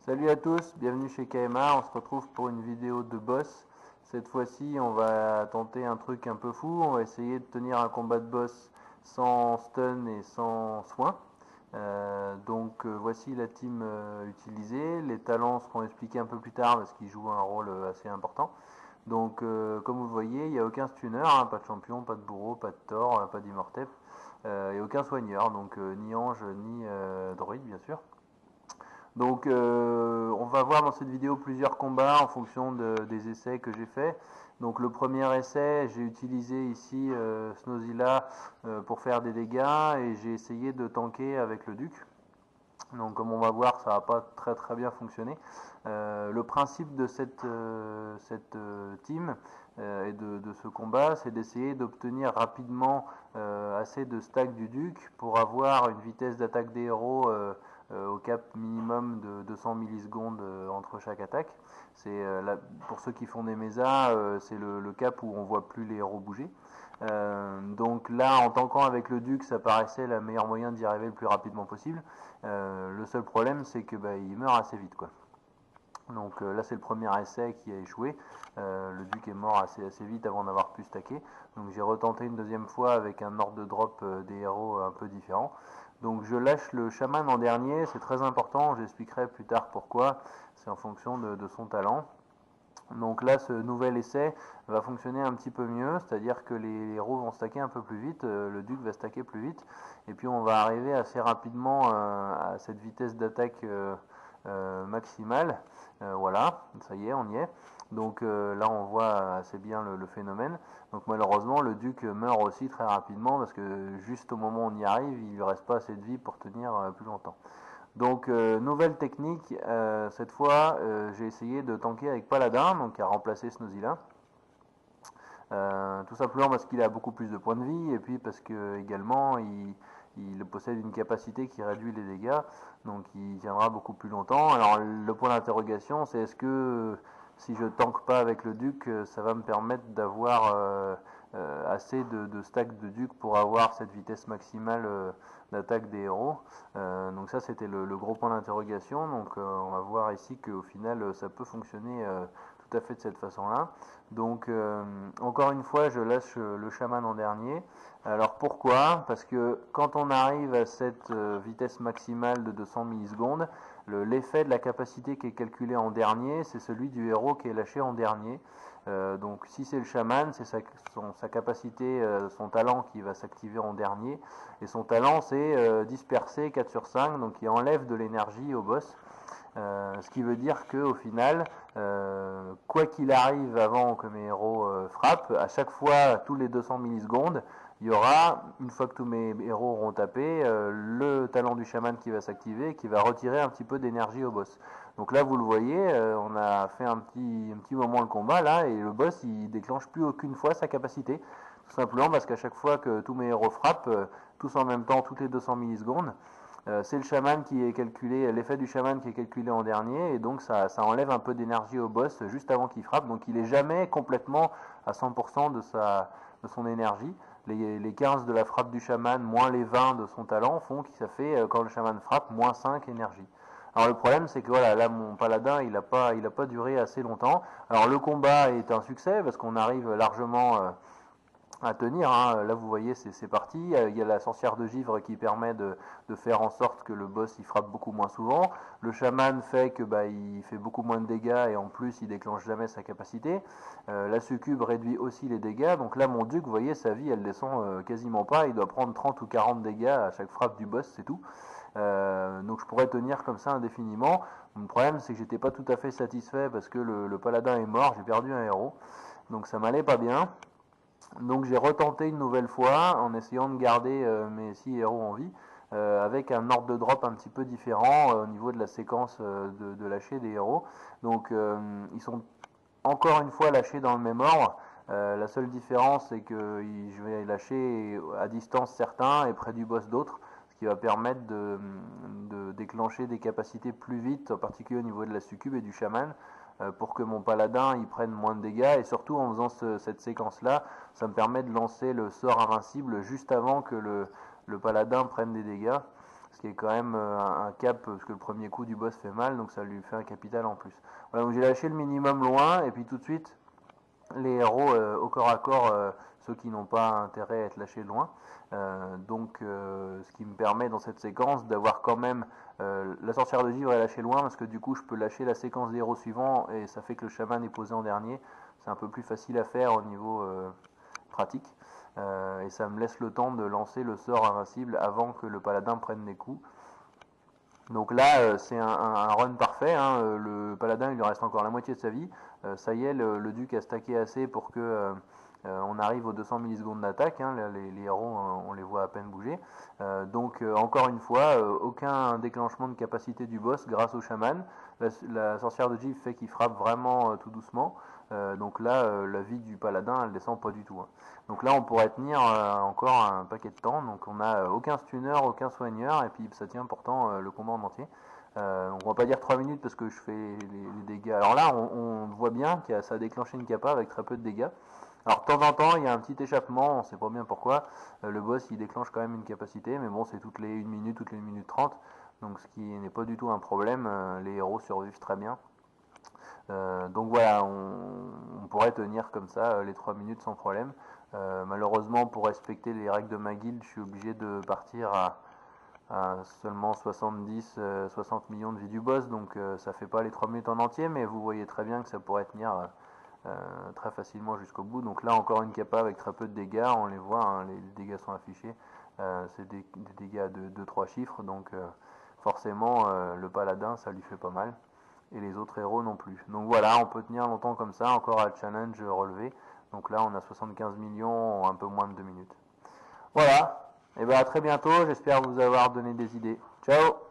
Salut à tous, bienvenue chez KMA, on se retrouve pour une vidéo de boss. Cette fois-ci on va tenter un truc un peu fou, on va essayer de tenir un combat de boss sans stun et sans soin. Voici la team utilisée, les talents seront expliqués un peu plus tard parce qu'ils jouent un rôle assez important. Comme vous le voyez, il n'y a aucun stunner, hein, pas de champion, pas de bourreau, pas de Thor, pas d'Immortep, et aucun soigneur, ni ange ni droïde bien sûr. On va voir dans cette vidéo plusieurs combats en fonction des essais que j'ai fait. Donc le premier essai, j'ai utilisé ici Snozilla pour faire des dégâts et j'ai essayé de tanker avec le duc. Donc comme on va voir, ça n'a pas très bien fonctionné. Le principe de cette team et de ce combat, c'est d'essayer d'obtenir rapidement assez de stack du duc pour avoir une vitesse d'attaque des héros au cap minimum de 200 millisecondes entre chaque attaque. Pour ceux qui font des mésas, c'est le cap où on voit plus les héros bouger. Donc là, en tankant avec le duc, ça paraissait la meilleure moyen d'y arriver le plus rapidement possible. Le seul problème, c'est que il meurt assez vite, quoi. Là, c'est le premier essai qui a échoué. Le duc est mort assez vite avant d'avoir pu stacker. Donc j'ai retenté une deuxième fois avec un ordre de drop des héros un peu différent. Donc je lâche le chaman en dernier, c'est très important, j'expliquerai plus tard pourquoi. C'est en fonction de son talent. Donc là, ce nouvel essai va fonctionner un petit peu mieux, c'est-à-dire que les héros vont stacker un peu plus vite, le duc va stacker plus vite, et puis on va arriver assez rapidement à cette vitesse d'attaque maximale. Voilà, ça y est, on y est. Là, on voit assez bien le phénomène. Donc malheureusement, le duc meurt aussi très rapidement parce que juste au moment où on y arrive, il lui reste pas assez de vie pour tenir plus longtemps. Nouvelle technique, cette fois j'ai essayé de tanker avec Paladin, donc à remplacer Snozilla. Tout simplement parce qu'il a beaucoup plus de points de vie et puis parce que également il possède une capacité qui réduit les dégâts, donc il tiendra beaucoup plus longtemps. Alors le point d'interrogation, c'est est-ce que si je tank pas avec le duc, ça va me permettre d'avoir assez de stack de duc pour avoir cette vitesse maximale d'attaque des héros. Donc ça c'était le gros point d'interrogation. On va voir ici qu'au final ça peut fonctionner tout à fait de cette façon-là. Encore une fois, je lâche le chaman en dernier. Alors pourquoi? Parce que quand on arrive à cette vitesse maximale de 200 millisecondes, l'effet de la capacité qui est calculé en dernier, c'est celui du héros qui est lâché en dernier. Donc si c'est le chaman, c'est sa capacité, son talent qui va s'activer en dernier. Et son talent, c'est disperser 4 sur 5, donc il enlève de l'énergie au boss. Ce qui veut dire qu'au final, quoi qu'il arrive avant que mes héros frappent, à chaque fois, tous les 200 millisecondes, il y aura, une fois que tous mes héros auront tapé, le talent du chaman qui va s'activer et qui va retirer un petit peu d'énergie au boss. Donc là, vous le voyez, on a fait un petit moment le combat là, et le boss il déclenche plus aucune fois sa capacité. Tout simplement parce qu'à chaque fois que tous mes héros frappent, tous en même temps, toutes les 200 millisecondes, c'est le chaman qui est calculé, l'effet du chaman qui est calculé en dernier, et donc ça enlève un peu d'énergie au boss juste avant qu'il frappe, donc il est jamais complètement à 100% de son énergie. Les 15 de la frappe du chaman moins les 20 de son talent font que ça fait, quand le chaman frappe, moins 5 énergie. Alors le problème c'est que voilà, là mon paladin il a pas duré assez longtemps. Alors le combat est un succès parce qu'on arrive largement à tenir, hein. Là vous voyez c'est parti, il y a la sorcière de givre qui permet de faire en sorte que le boss il frappe beaucoup moins souvent, le chaman fait que il fait beaucoup moins de dégâts et en plus il déclenche jamais sa capacité, la succube réduit aussi les dégâts, donc là mon duc vous voyez sa vie elle descend quasiment pas, il doit prendre 30 ou 40 dégâts à chaque frappe du boss, c'est tout. Donc je pourrais tenir comme ça indéfiniment. Le problème c'est que j'étais pas tout à fait satisfait parce que le paladin est mort, j'ai perdu un héros, donc ça m'allait pas bien. Donc j'ai retenté une nouvelle fois en essayant de garder mes 6 héros en vie avec un ordre de drop un petit peu différent au niveau de la séquence de lâcher des héros. Ils sont encore une fois lâchés dans le même ordre. La seule différence c'est que je vais lâcher à distance certains et près du boss d'autres, ce qui va permettre de déclencher des capacités plus vite, en particulier au niveau de la succube et du chaman, pour que mon paladin il prenne moins de dégâts, et surtout en faisant cette séquence là, ça me permet de lancer le sort invincible juste avant que le paladin prenne des dégâts. ce qui est quand même un cap, parce que le premier coup du boss fait mal, donc ça lui fait un capital en plus. Voilà, donc j'ai lâché le minimum loin, et puis tout de suite, les héros au corps à corps, ceux qui n'ont pas intérêt à être lâchés loin. Ce qui me permet dans cette séquence d'avoir quand même la sorcière de givre est lâchée loin, parce que du coup je peux lâcher la séquence des héros suivants, et ça fait que le chaman est posé en dernier. C'est un peu plus facile à faire au niveau pratique. Et ça me laisse le temps de lancer le sort invincible avant que le paladin prenne des coups. Donc là, c'est un run parfait, hein. Le paladin, il lui reste encore la moitié de sa vie. Ça y est, le duc a stacké assez pour que on arrive aux 200 millisecondes d'attaque, hein. Les héros, on les voit à peine bouger. Encore une fois, aucun déclenchement de capacité du boss grâce au chaman. La sorcière de Givre fait qu'il frappe vraiment tout doucement. La vie du paladin, elle descend pas du tout, hein. Donc là, on pourrait tenir encore un paquet de temps. Donc on a aucun stunner, aucun soigneur, et puis ça tient pourtant le combat en entier. On va pas dire 3 minutes parce que je fais les dégâts. Alors là, on voit bien que ça a déclenché une capa avec très peu de dégâts. Alors de temps en temps, il y a un petit échappement, on sait pas bien pourquoi. Le boss, il déclenche quand même une capacité, mais bon, c'est toutes les 1 minute, toutes les 1 minute 30. Donc ce qui n'est pas du tout un problème. Les héros survivent très bien. Donc voilà, on pourrait tenir comme ça les 3 minutes sans problème. Malheureusement, pour respecter les règles de ma guilde, je suis obligé de partir à seulement 60 millions de vie du boss, donc ça fait pas les 3 minutes en entier, mais vous voyez très bien que ça pourrait tenir très facilement jusqu'au bout. Donc là, encore une capa avec très peu de dégâts, on les voit, hein, les dégâts sont affichés. C'est des dégâts de 2-3 chiffres, donc forcément, le paladin, ça lui fait pas mal. Et les autres héros non plus. Donc voilà, on peut tenir longtemps comme ça, encore à challenge relevé. Donc là, on a 75 millions en un peu moins de 2 minutes. Voilà, et bien à très bientôt, j'espère vous avoir donné des idées. Ciao!